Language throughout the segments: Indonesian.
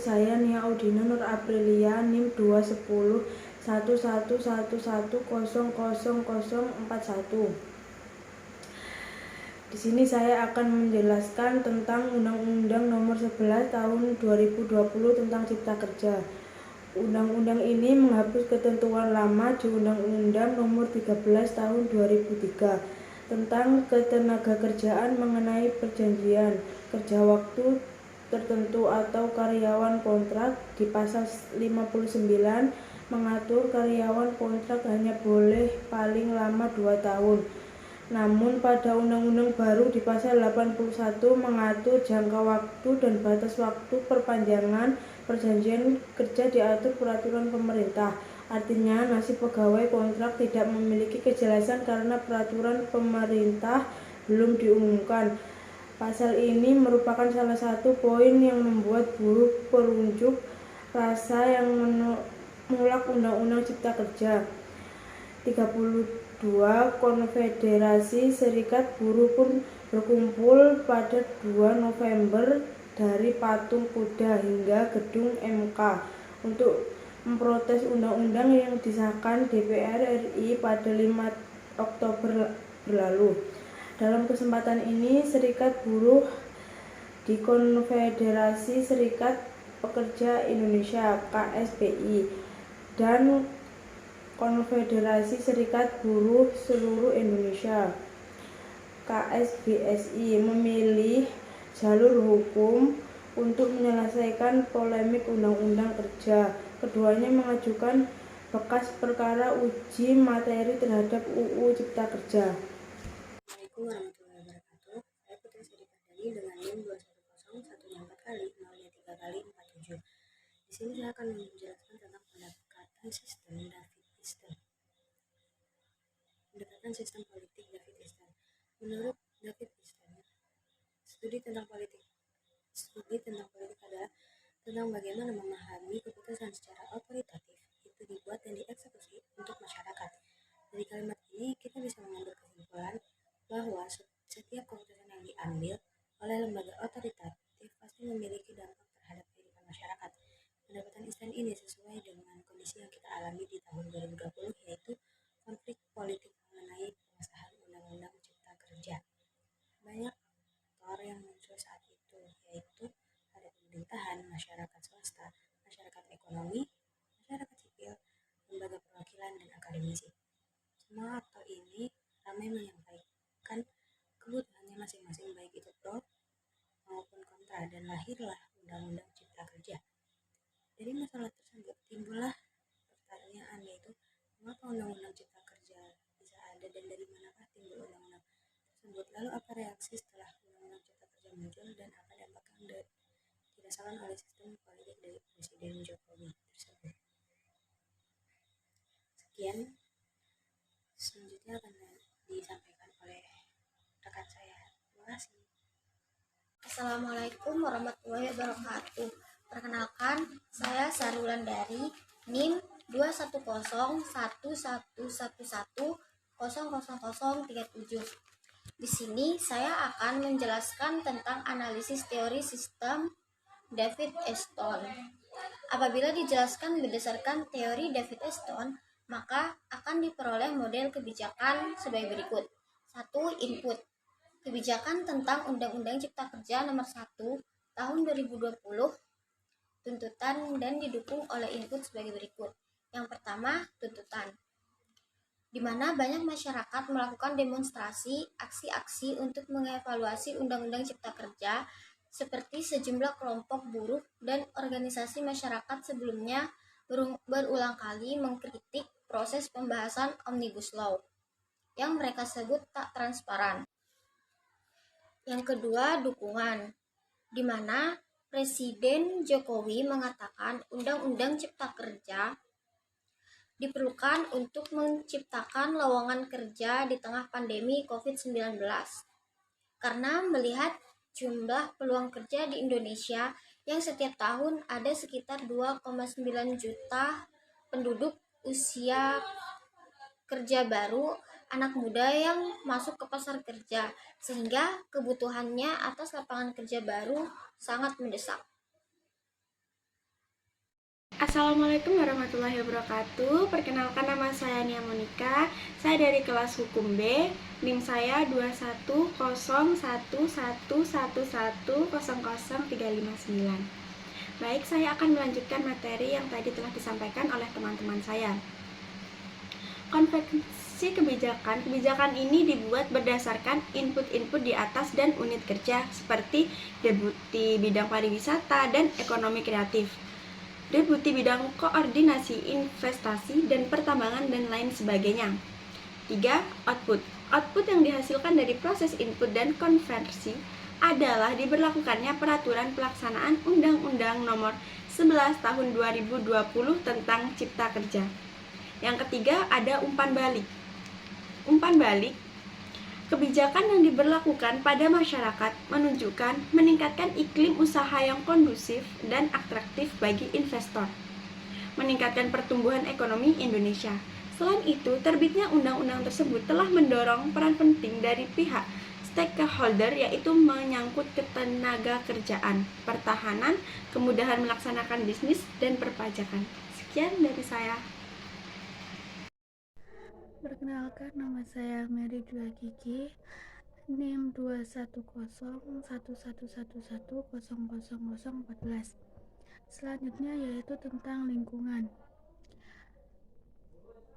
saya Nia Audina Nur Aprilia NIM 2101111000041. Di sini saya akan menjelaskan tentang Undang-Undang Nomor 11 Tahun 2020 tentang Cipta Kerja. Undang-undang ini menghapus ketentuan lama di Undang-Undang Nomor 13 Tahun 2003 tentang ketenagakerjaan mengenai perjanjian kerja waktu tertentu atau karyawan kontrak. Di pasal 59 mengatur karyawan kontrak hanya boleh paling lama 2 tahun. Namun pada undang-undang baru di pasal 81 mengatur jangka waktu dan batas waktu perpanjangan perjanjian kerja diatur peraturan pemerintah. Artinya nasib pegawai kontrak tidak memiliki kejelasan karena peraturan pemerintah belum diumumkan. Pasal ini merupakan salah satu poin yang membuat buruh berunjuk rasa yang menolak Undang-Undang Cipta Kerja. 32 Konfederasi Serikat Buruh pun berkumpul pada 2 November dari Patung Kuda hingga Gedung MK untuk memprotes undang-undang yang disahkan DPR RI pada 5 Oktober berlalu. Dalam kesempatan ini, Serikat Buruh di Konfederasi Serikat Pekerja Indonesia (KSPI) dan Konfederasi Serikat Buruh Seluruh Indonesia (KSBSI) memilih jalur hukum untuk menyelesaikan polemik Undang-Undang Kerja. Keduanya mengajukan berkas perkara uji materi terhadap UU Cipta Kerja. Assalamualaikum warahmatullahi wabarakatuh. Saya Putri Sri Pardani dengan NIM 2101443 Di sini saya akan menjelaskan tentang pendekatan sistem David Easton. Pendekatan sistem politik David Easton. Menurut David Easton, studi tentang politik adalah tentang bagaimana memahami keputusan secara otoritatif itu dibuat dan dieksekusi untuk masyarakat. Dari kalimat ini kita bisa mengambil kesimpulan bahwa setiap keputusan yang diambil oleh lembaga otoritatif pasti memiliki dampak terhadap kehidupan masyarakat. Pendekatan Easton ini sesuai dengan kondisi yang kita alami di tahun 2020, yaitu konflik politik mengenai pengesahan Undang-Undang Cipta Kerja. Banyak faktor yang muncul saat itu, yaitu ada pemerintahan, masyarakat swasta, masyarakat ekonomi, masyarakat sipil, lembaga perwakilan, dan akademisi. Semua faktor ini ramai menyampaikan kebutuhannya masing-masing, baik itu pro maupun kontra, dan lahirlah Undang-Undang Cipta Kerja. Dari masalah tersebut timbullah pertanyaan, yaitu mengapa Undang-Undang Cipta Kerja bisa ada dan dari manakah timbul undang-undang tersebut. Lalu apa reaksi setelah Undang-Undang Cipta Kerja muncul dan apa dampak yang dirasakan oleh sistem politik dari Presiden Jokowi tersebut. Sekian, selanjutnya akan disampaikan oleh rekan saya. Terima kasih. Assalamualaikum warahmatullahi wabarakatuh. Perkenalkan, saya Sarulandari NIM 2101111000037. Di sini saya akan menjelaskan tentang analisis teori sistem David Easton. Apabila dijelaskan berdasarkan teori David Easton, maka akan diperoleh model kebijakan sebagai berikut. 1. Input. Kebijakan tentang Undang-Undang Cipta Kerja Nomor 1 Tahun 2020. Tuntutan dan didukung oleh input sebagai berikut. Yang pertama, tuntutan, di mana banyak masyarakat melakukan demonstrasi, aksi-aksi untuk mengevaluasi Undang-Undang Cipta Kerja, seperti sejumlah kelompok buruh dan organisasi masyarakat sebelumnya berulang kali mengkritik proses pembahasan Omnibus Law yang mereka sebut tak transparan. Yang kedua, dukungan, di mana Presiden Jokowi mengatakan Undang-Undang Cipta Kerja diperlukan untuk menciptakan lowongan kerja di tengah pandemi COVID-19. Karena melihat jumlah peluang kerja di Indonesia yang setiap tahun ada sekitar 2,9 juta penduduk usia kerja baru, anak muda yang masuk ke pasar kerja, sehingga kebutuhannya atas lapangan kerja baru sangat mendesak. Assalamualaikum warahmatullahi wabarakatuh. Perkenalkan, nama saya Nia Monika. Saya dari kelas Hukum B. NIM saya 2101111000359. Baik, saya akan melanjutkan materi yang tadi telah disampaikan oleh teman-teman saya. Konvensi kebijakan. Kebijakan ini dibuat berdasarkan input-input di atas dan unit kerja seperti Deputi Bidang Pariwisata dan Ekonomi Kreatif, Deputi Bidang Koordinasi Investasi dan Pertambangan dan lain sebagainya. 3. Output. Output yang dihasilkan dari proses input dan konversi adalah diberlakukannya peraturan pelaksanaan Undang-Undang Nomor 11 Tahun 2020 tentang Cipta Kerja. Yang ketiga, ada umpan balik. Umpan balik, kebijakan yang diberlakukan pada masyarakat menunjukkan meningkatkan iklim usaha yang kondusif dan atraktif bagi investor, meningkatkan pertumbuhan ekonomi Indonesia. Selain itu, terbitnya undang-undang tersebut telah mendorong peran penting dari pihak stakeholder, yaitu menyangkut ketenaga kerjaan, pertahanan, kemudahan melaksanakan bisnis, dan perpajakan. Sekian dari saya. Perkenalkan, nama saya Mary Dwi Kiki, NIM 2101111000014. Selanjutnya yaitu tentang lingkungan.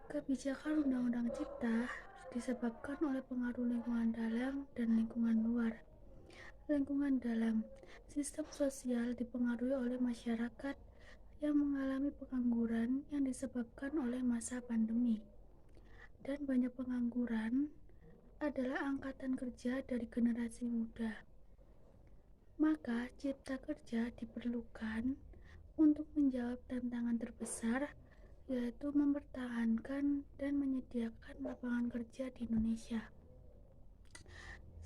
Kebijakan Undang-Undang Cipta disebabkan oleh pengaruh lingkungan dalam dan lingkungan luar. Lingkungan dalam, sistem sosial dipengaruhi oleh masyarakat yang mengalami pengangguran yang disebabkan oleh masa pandemi. Dan banyak pengangguran adalah angkatan kerja dari generasi muda. Maka cipta kerja diperlukan untuk menjawab tantangan terbesar, yaitu mempertahankan dan menyediakan lapangan kerja di Indonesia.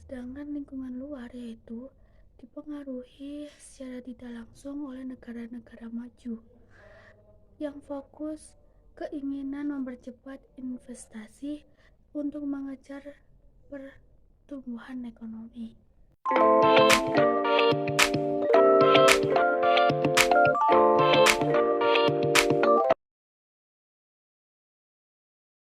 Sedangkan lingkungan luar yaitu dipengaruhi secara tidak langsung oleh negara-negara maju yang fokus keinginan mempercepat investasi untuk mengejar pertumbuhan ekonomi.